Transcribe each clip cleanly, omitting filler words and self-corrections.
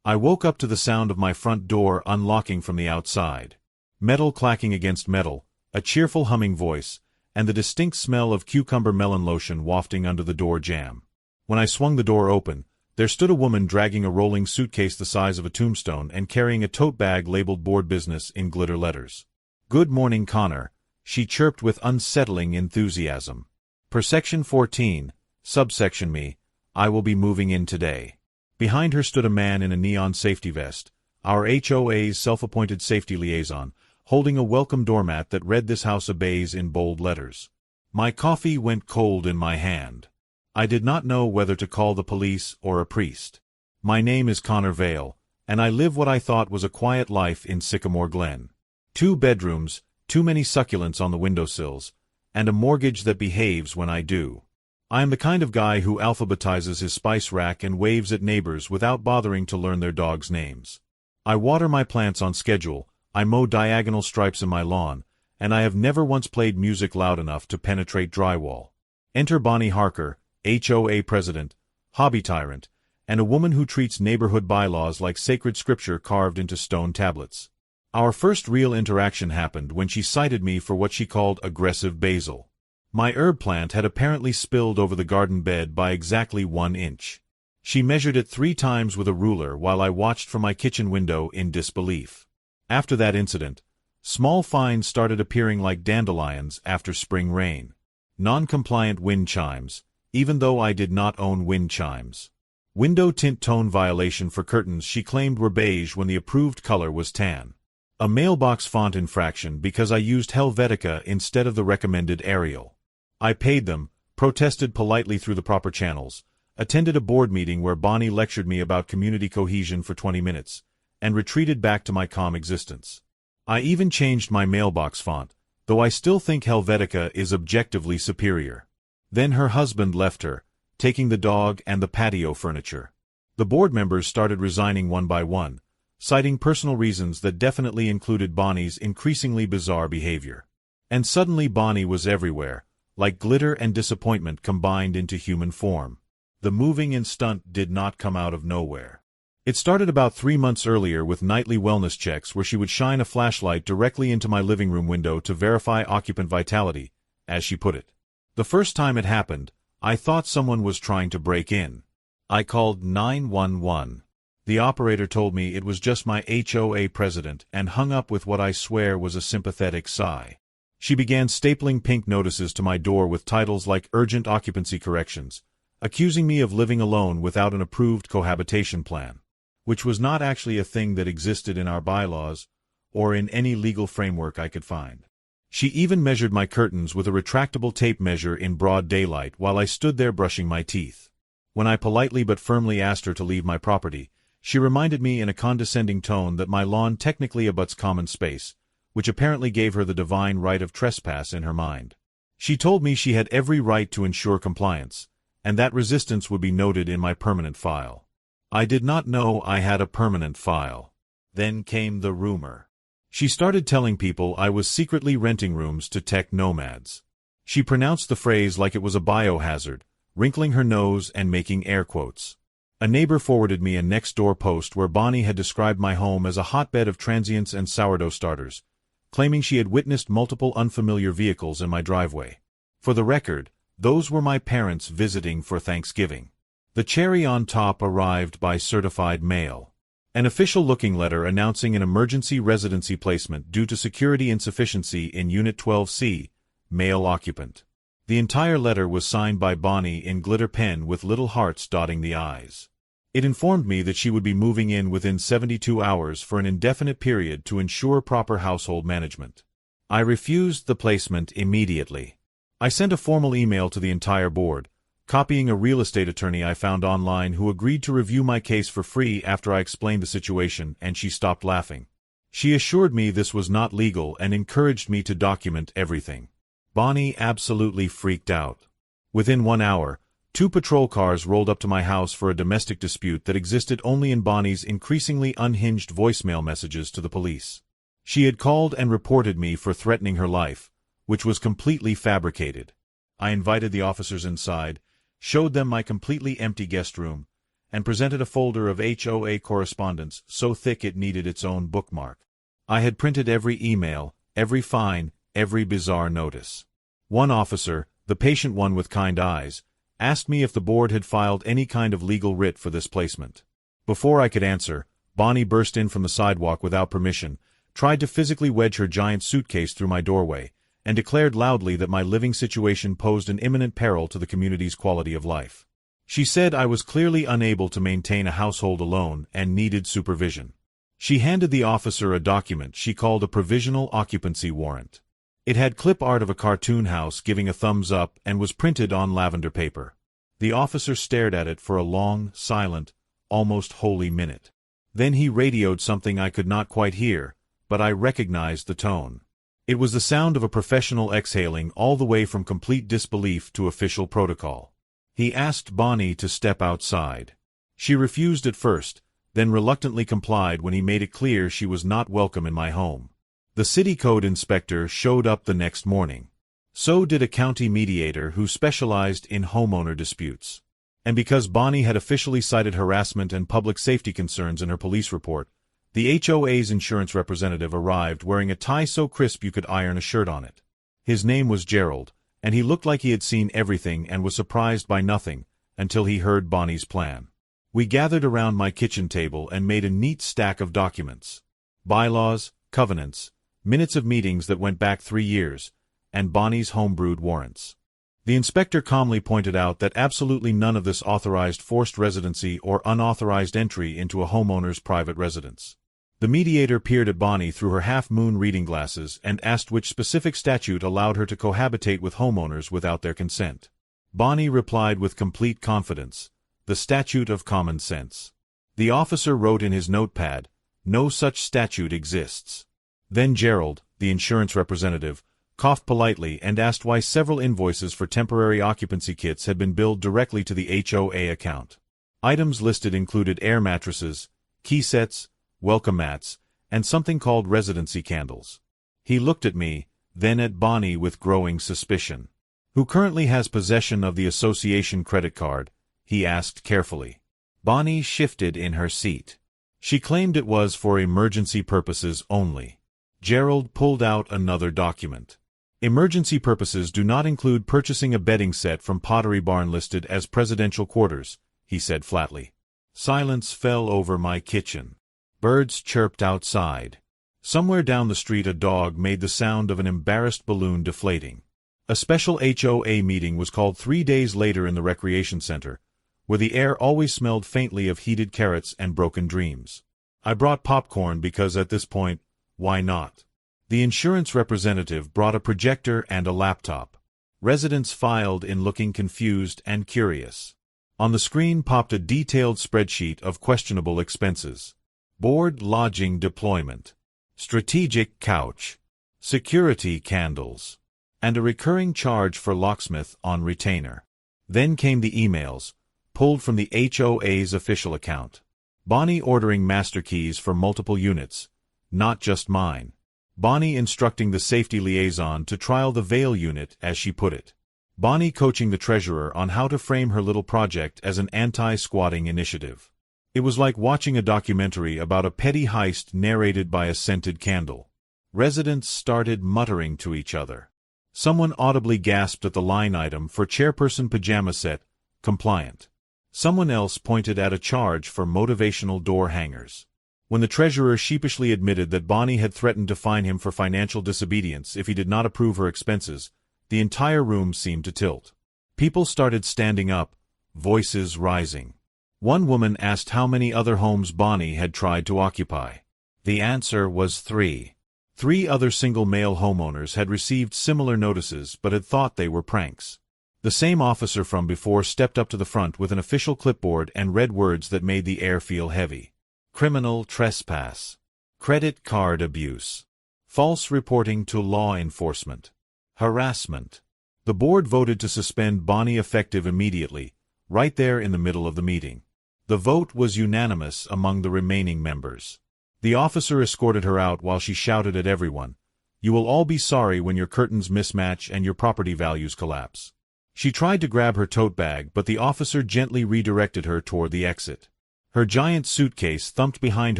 I woke up to the sound of my front door unlocking from the outside. Metal clacking against metal, a cheerful humming voice, and the distinct smell of cucumber melon lotion wafting under the door jamb. When I swung the door open, there stood a woman dragging a rolling suitcase the size of a tombstone and carrying a tote bag labeled Board Business in glitter letters. "Good morning, Connor," she chirped with unsettling enthusiasm. "Per section 14, subsection me, I will be moving in today." Behind her stood a man in a neon safety vest, our HOA's self-appointed safety liaison, holding a welcome doormat that read "This house obeys" in bold letters. My coffee went cold in my hand. I did not know whether to call the police or a priest. My name is Connor Vale, and I live what I thought was a quiet life in Sycamore Glen. 2 bedrooms, too many succulents on the windowsills, and a mortgage that behaves when I do. I am the kind of guy who alphabetizes his spice rack and waves at neighbors without bothering to learn their dogs' names. I water my plants on schedule, I mow diagonal stripes in my lawn, and I have never once played music loud enough to penetrate drywall. Enter Bonnie Harker, HOA president, hobby tyrant, and a woman who treats neighborhood bylaws like sacred scripture carved into stone tablets. Our first real interaction happened when she cited me for what she called aggressive basil. My herb plant had apparently spilled over the garden bed by exactly 1 inch. She measured it 3 times with a ruler while I watched from my kitchen window in disbelief. After that incident, small fines started appearing like dandelions after spring rain. Non-compliant wind chimes, even though I did not own wind chimes. Window tint tone violation for curtains she claimed were beige when the approved color was tan. A mailbox font infraction because I used Helvetica instead of the recommended Arial. I paid them, protested politely through the proper channels, attended a board meeting where Bonnie lectured me about community cohesion for 20 minutes, and retreated back to my calm existence. I even changed my mailbox font, though I still think Helvetica is objectively superior. Then her husband left her, taking the dog and the patio furniture. The board members started resigning one by one, citing personal reasons that definitely included Bonnie's increasingly bizarre behavior. And suddenly Bonnie was everywhere, like glitter and disappointment combined into human form. The moving in stunt did not come out of nowhere. It started about 3 months earlier with nightly wellness checks where she would shine a flashlight directly into my living room window to verify occupant vitality, as she put it. The first time it happened, I thought someone was trying to break in. I called 911. The operator told me it was just my HOA president and hung up with what I swear was a sympathetic sigh. She began stapling pink notices to my door with titles like Urgent Occupancy Corrections, accusing me of living alone without an approved cohabitation plan, which was not actually a thing that existed in our bylaws or in any legal framework I could find. She even measured my curtains with a retractable tape measure in broad daylight while I stood there brushing my teeth. When I politely but firmly asked her to leave my property, she reminded me in a condescending tone that my lawn technically abuts common space, which apparently gave her the divine right of trespass in her mind. She told me she had every right to ensure compliance, and that resistance would be noted in my permanent file. I did not know I had a permanent file. Then came the rumor. She started telling people I was secretly renting rooms to tech nomads. She pronounced the phrase like it was a biohazard, wrinkling her nose and making air quotes. A neighbor forwarded me a next-door post where Bonnie had described my home as a hotbed of transients and sourdough starters, claiming she had witnessed multiple unfamiliar vehicles in my driveway. For the record, those were my parents visiting for Thanksgiving. The cherry on top arrived by certified mail. An official-looking letter announcing an emergency residency placement due to security insufficiency in Unit 12C, male occupant. The entire letter was signed by Bonnie in glitter pen with little hearts dotting the I's. It informed me that she would be moving in within 72 hours for an indefinite period to ensure proper household management. I refused the placement immediately. I sent a formal email to the entire board, copying a real estate attorney I found online who agreed to review my case for free after I explained the situation, and she stopped laughing. She assured me this was not legal and encouraged me to document everything. Bonnie absolutely freaked out. Within 1 hour, 2 patrol cars rolled up to my house for a domestic dispute that existed only in Bonnie's increasingly unhinged voicemail messages to the police. She had called and reported me for threatening her life, which was completely fabricated. I invited the officers inside, showed them my completely empty guest room, and presented a folder of HOA correspondence so thick it needed its own bookmark. I had printed every email, every fine, every bizarre notice. One officer, the patient one with kind eyes, asked me if the board had filed any kind of legal writ for this placement. Before I could answer, Bonnie burst in from the sidewalk without permission, tried to physically wedge her giant suitcase through my doorway, and declared loudly that my living situation posed an imminent peril to the community's quality of life. She said I was clearly unable to maintain a household alone and needed supervision. She handed the officer a document she called a provisional occupancy warrant. It had clip art of a cartoon house giving a thumbs up and was printed on lavender paper. The officer stared at it for a long, silent, almost holy minute. Then he radioed something I could not quite hear, but I recognized the tone. It was the sound of a professional exhaling all the way from complete disbelief to official protocol. He asked Bonnie to step outside. She refused at first, then reluctantly complied when he made it clear she was not welcome in my home. The city code inspector showed up the next morning. So did a county mediator who specialized in homeowner disputes. And because Bonnie had officially cited harassment and public safety concerns in her police report, the HOA's insurance representative arrived wearing a tie so crisp you could iron a shirt on it. His name was Gerald, and he looked like he had seen everything and was surprised by nothing until he heard Bonnie's plan. We gathered around my kitchen table and made a neat stack of documents. Bylaws, covenants, minutes of meetings that went back 3 years, and Bonnie's homebrewed warrants. The inspector calmly pointed out that absolutely none of this authorized forced residency or unauthorized entry into a homeowner's private residence. The mediator peered at Bonnie through her half-moon reading glasses and asked which specific statute allowed her to cohabitate with homeowners without their consent. Bonnie replied with complete confidence, "The statute of common sense." The officer wrote in his notepad, "No such statute exists." Then Gerald, the insurance representative, coughed politely and asked why several invoices for temporary occupancy kits had been billed directly to the HOA account. Items listed included air mattresses, key sets, welcome mats, and something called residency candles. He looked at me, then at Bonnie with growing suspicion. "Who currently has possession of the association credit card?" he asked carefully. Bonnie shifted in her seat. She claimed it was for emergency purposes only. Gerald pulled out another document. "Emergency purposes do not include purchasing a bedding set from Pottery Barn listed as presidential quarters," he said flatly. Silence fell over my kitchen. Birds chirped outside. Somewhere down the street a dog made the sound of an embarrassed balloon deflating. A special HOA meeting was called 3 days later in the recreation center, where the air always smelled faintly of heated carrots and broken dreams. I brought popcorn because at this point, why not? The insurance representative brought a projector and a laptop. Residents filed in looking confused and curious. On the screen popped a detailed spreadsheet of questionable expenses. Board lodging deployment, strategic couch, security candles, and a recurring charge for locksmith on retainer. Then came the emails, pulled from the HOA's official account. Bonnie ordering master keys for multiple units, not just mine. Bonnie instructing the safety liaison to trial the Vale unit, as she put it. Bonnie coaching the treasurer on how to frame her little project as an anti-squatting initiative. It was like watching a documentary about a petty heist narrated by a scented candle. Residents started muttering to each other. Someone audibly gasped at the line item for chairperson pajama set, compliant. Someone else pointed at a charge for motivational door hangers. When the treasurer sheepishly admitted that Bonnie had threatened to fine him for financial disobedience if he did not approve her expenses, the entire room seemed to tilt. People started standing up, voices rising. One woman asked how many other homes Bonnie had tried to occupy. The answer was 3. 3 other single male homeowners had received similar notices but had thought they were pranks. The same officer from before stepped up to the front with an official clipboard and read words that made the air feel heavy. Criminal trespass, credit card abuse, false reporting to law enforcement, harassment. The board voted to suspend Bonnie effective immediately, right there in the middle of the meeting. The vote was unanimous among the remaining members. The officer escorted her out while she shouted at everyone, "You will all be sorry when your curtains mismatch and your property values collapse." She tried to grab her tote bag, but the officer gently redirected her toward the exit. Her giant suitcase thumped behind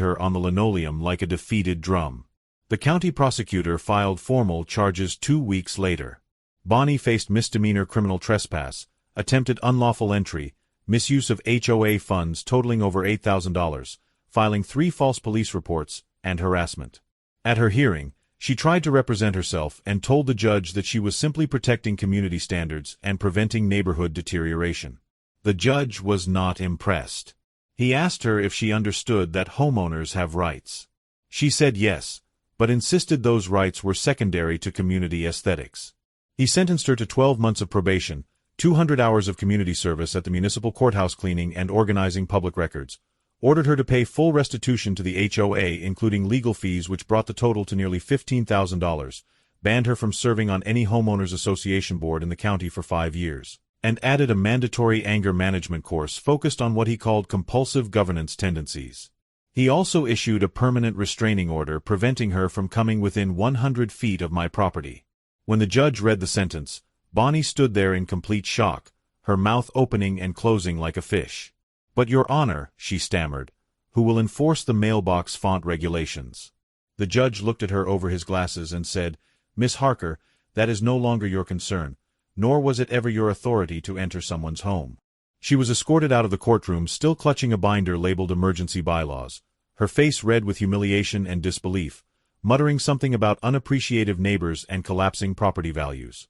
her on the linoleum like a defeated drum. The county prosecutor filed formal charges 2 weeks later. Bonnie faced misdemeanor criminal trespass, attempted unlawful entry, misuse of HOA funds totaling over $8,000, filing 3 false police reports, and harassment. At her hearing, she tried to represent herself and told the judge that she was simply protecting community standards and preventing neighborhood deterioration. The judge was not impressed. He asked her if she understood that homeowners have rights. She said yes, but insisted those rights were secondary to community aesthetics. He sentenced her to 12 months of probation, 200 hours of community service at the municipal courthouse cleaning and organizing public records, ordered her to pay full restitution to the HOA including legal fees which brought the total to nearly $15,000, banned her from serving on any homeowners association board in the county for 5 years, and added a mandatory anger management course focused on what he called compulsive governance tendencies. He also issued a permanent restraining order preventing her from coming within 100 feet of my property. When the judge read the sentence, Bonnie stood there in complete shock, her mouth opening and closing like a fish. "But Your Honor," she stammered, "who will enforce the mailbox font regulations?" The judge looked at her over his glasses and said, "Miss Harker, that is no longer your concern, nor was it ever your authority to enter someone's home." She was escorted out of the courtroom still clutching a binder labeled Emergency Bylaws, her face red with humiliation and disbelief, muttering something about unappreciative neighbors and collapsing property values.